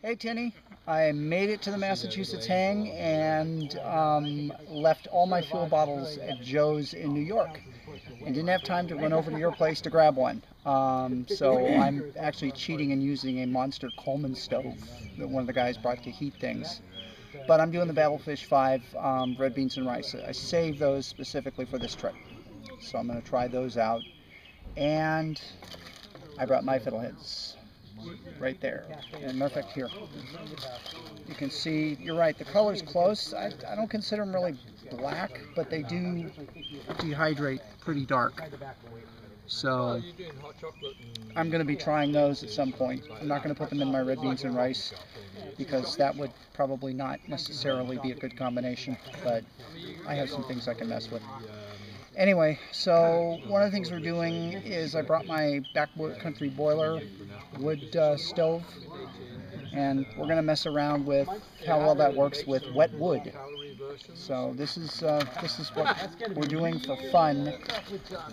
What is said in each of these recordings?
Hey Tinny, I made it to the Massachusetts hang and left all my fuel bottles at Joe's in New York and didn't have time to run over to your place to grab one. So I'm actually cheating and using a monster Coleman stove that one of the guys brought to heat things. But I'm doing the Battlefish 5 red beans and rice. I saved those specifically for this trip. So I'm going to try those out. And I brought my fiddleheads. Right there, and matter of fact here, you can see, you're right, the color's close. I don't consider them really black, but they do dehydrate pretty dark. So I'm going to be trying those at some point. I'm not going to put them in my red beans and rice because that would probably not necessarily be a good combination, but I have some things I can mess with. Anyway, so one of the things we're doing is I brought my backcountry boiler wood stove, and we're going to mess around with how well that works with wet wood. So this is what we're doing for fun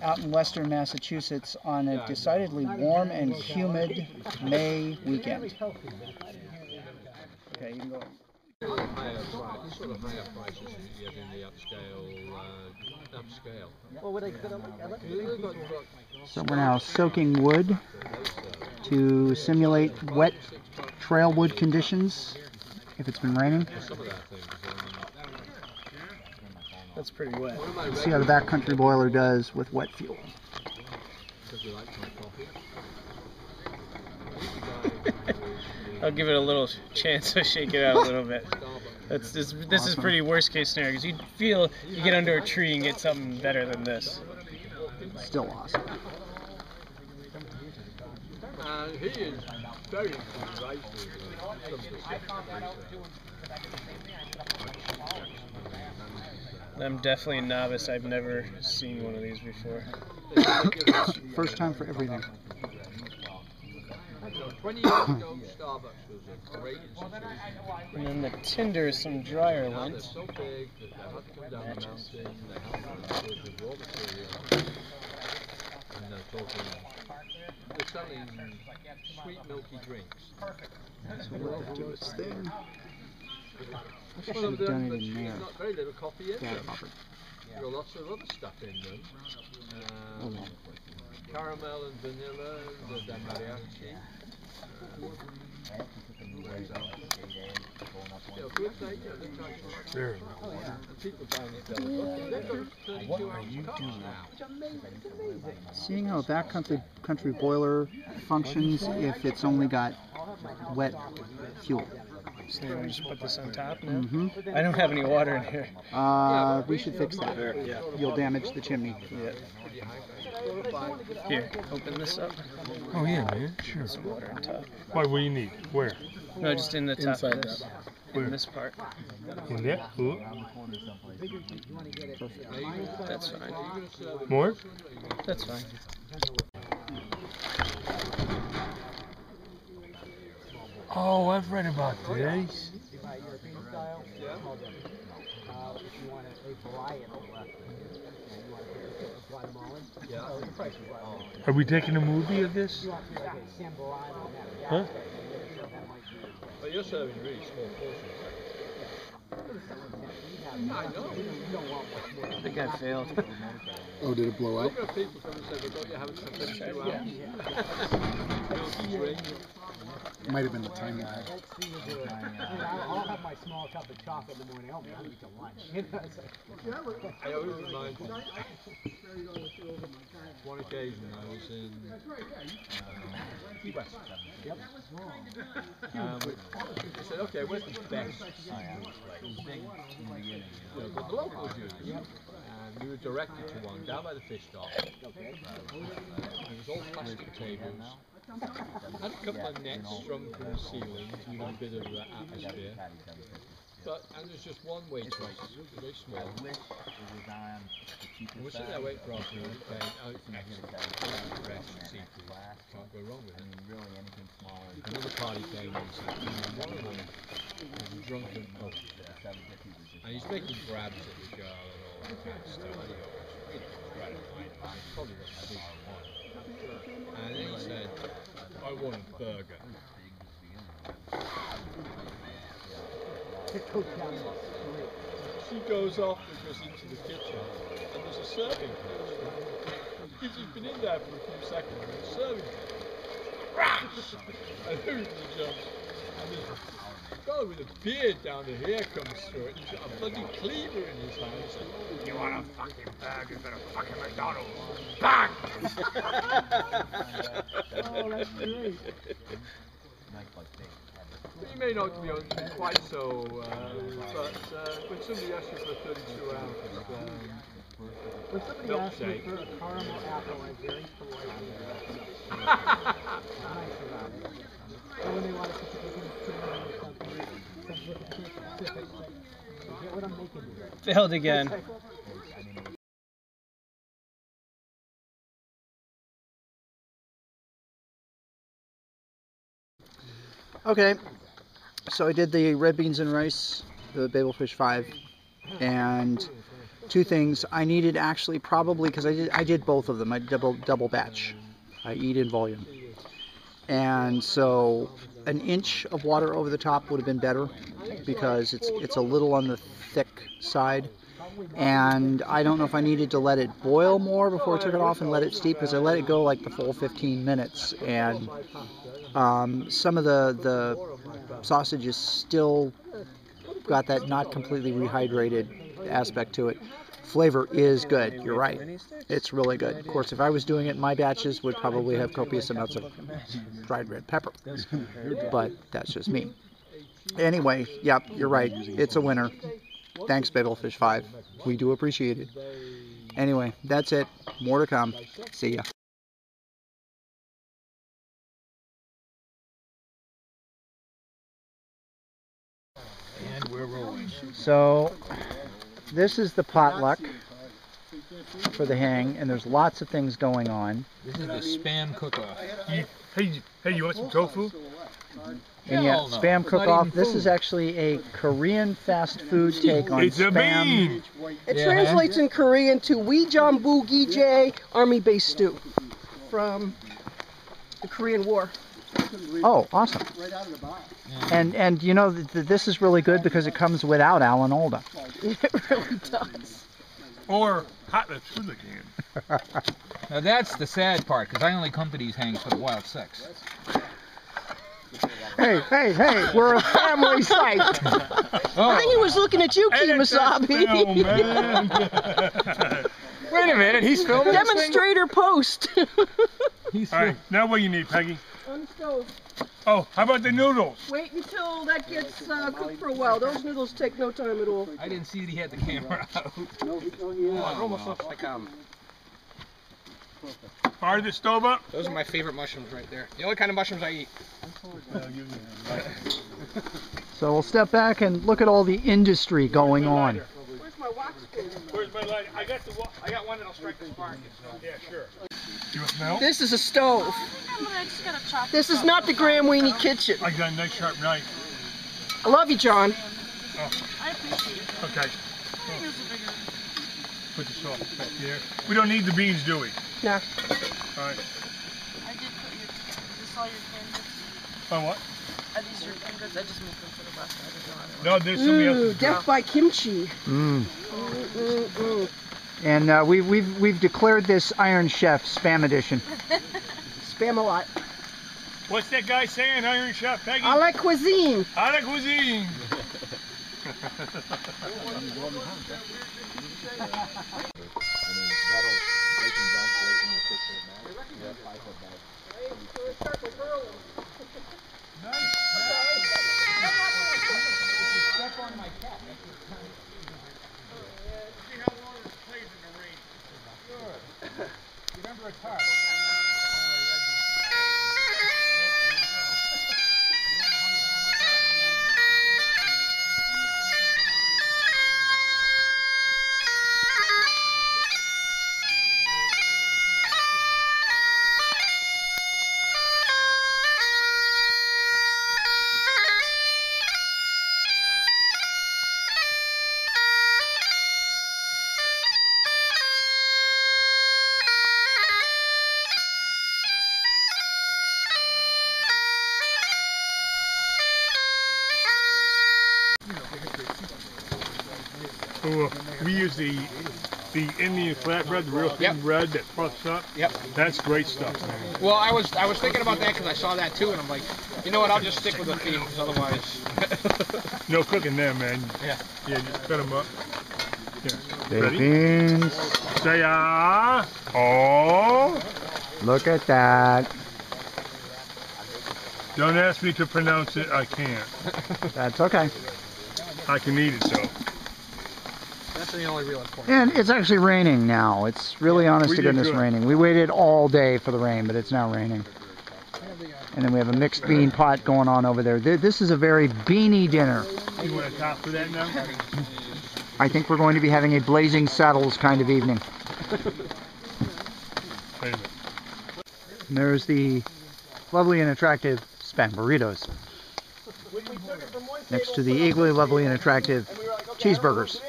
out in western Massachusetts on a decidedly warm and humid May weekend. Okay, you can go. Sort of higher prices that you get in the upscale. So we're now soaking wood to simulate wet trail wood conditions if it's been raining. That's pretty wet. Let's see how the backcountry boiler does with wet fuel. I'll give it a little chance to shake it out a little bit. This is pretty worst case scenario because you feel you get under a tree and get something better than this. Still awesome. He is very right. I'm definitely a novice. I've never seen one of these before. First time for everything. 20 years ago, Starbucks was a great institution. And then the tinder is some dryer lint. They're so big that they have to come down the mountain, they have to work with raw material, and they're selling sweet milky drinks. So let it do its thing. I should One of have done them, it in there. not very little coffee in Yeah, them. There are lots of other stuff in them. Caramel and vanilla, the mariachi. What are you doing? Seeing how a backcountry boiler functions if it's only got wet fuel. So you want to just put this on top now? Mm-hmm. I don't have any water in here. We should fix that. Yeah. You'll damage the chimney. Yeah. Here, open this up. Oh yeah, man. Sure. Some water on top. Why? What do you need? Where? No, just in the top Inside of this. Where? In this part. In there? Ooh. That's fine. More? That's fine. Oh, I've read about this. Are we taking a movie of this? Huh? But you're serving really small portions. I know. I think I failed. Oh, did it blow out? Look at people come and say, "Well, don't you have something in 2 hours?" Might have been the timing. I'll have my small cup of chocolate in the morning. I'll eat till lunch. I always remind you. One occasion I was in Key West. Yep. I said, okay, where's the best seafood place? But the locals use. And we were directed to one down by the fish dock. It was all plastic tables. Had a couple of nets strung from the ceiling to give a bit of atmosphere. And there's just one waitress, very small. And we're sitting there waiting for our food, paying excellent, fresh seafood. Can't go wrong with it. Another party came and one of them was a drunken cook. And he's making grabs at the girl and all that kind of stuff. It's gratifying. It's probably what the big one. And then he said, I want a burger. She goes off and goes into the kitchen, and there's a serving dish. She's been in there for a few seconds, and the serving dish. And who jumps? And this guy with a beard down to here comes through it, and he's got a bloody cleaver in his hand. He's like, you want a fucking burger from a fucking McDonald's? Bang! Oh, that's great. You may not be quite so, but when somebody asks you for a 32 ounce When somebody asks me for a caramel apple, I very politely nice about it. Or when they want to put something specific, you get what I'm making here. Failed again. Okay, so I did the red beans and rice, the Babelfish 5, and two things. I needed actually probably, because I did both of them. I double batch. I eat in volume, and so an inch of water over the top would have been better because it's a little on the thick side. And I don't know if I needed to let it boil more before I took it off and let it steep, because I let it go like the full 15 minutes, and some of the sausage is still got that not completely rehydrated aspect to it. Flavor is good, you're right. It's really good. Of course, if I was doing it in my batches, would probably have copious amounts of dried red pepper. But that's just me. Anyway, yep, you're right. It's a winner. Thanks, Babelfish 5. We do appreciate it. Anyway, that's it. More to come. See ya. And we're rolling. So, this is the potluck for the hang, and there's lots of things going on. This is the spam cook-off. Hey, you want some tofu? And yeah, Hell no. spam It's not cook-off. even This food. is actually a Korean fast food take on It's a spam. bean! It Yeah. translates in Korean to Weejambu Gije Army Base Stew from the Korean War. Oh, awesome. And you know, this is really good because it comes without Alan Alda. It really does. Or hot lips, who they can. Now that's the sad part, because I only come to these hangs for the wild sex. Hey, we're a family site. I think he was looking at you, Kemosabe. Oh, man. Wait a minute, he's filming this thing? Demonstrator post. He's All right, now what do you need, Peggy? On the stove. Oh, how about the noodles? Wait until that gets cooked for a while. Those noodles take no time at all. I didn't see that he had the camera out. It almost looks like Fire the stove up. those are my favorite mushrooms right there. The only kind of mushrooms I eat. So we'll step back and look at all the industry going on. Where's my wax spoon? Where's my light? I got one that'll strike the spark. Yeah, sure. You want smell? This is a stove. This is not the Graham Weenie kitchen. I got a nice sharp knife. I love you, John. I appreciate it. Okay. Here's a bigger. Put the salt back there. We don't need the beans, do we? Nah. All right. I did put your. Is this all your canned goods? Oh, what? Are these your canned goods? I just moved them to the left. I didn't know. No, there's somebody Ooh, else's. death by kimchi. And we've declared this Iron Chef Spam Edition. Spam a lot. What's that guy saying, Iron Chef, Peggy? I like cuisine. A la cuisine. We use the Indian flatbread, the real thin bread that puffs up. Yep. That's great stuff, man. Well, I was thinking about that because I saw that too, and I'm like, you know what? I'll just stick with the theme because otherwise. No cooking there, man. Yeah. Yeah, just cut them up. Yeah. Baked Ready? beans. Say ah. Oh. Look at that. Don't ask me to pronounce it. I can't. That's okay. I can eat it, so. That's the only real important. And it's actually raining now. It's really honest We to did goodness good. raining. We waited all day for the rain, but it's now raining. And then we have a mixed bean pot going on over there. This is a very beany dinner. You want to top for that now? I think we're going to be having a blazing saddles kind of evening. Wait a minute. And there's the lovely and attractive Span burritos. Next to the equally lovely and attractive cheeseburgers.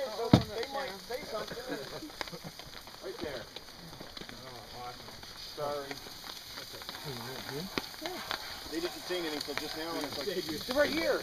They didn't say anything until just now, and it's like, they're right here.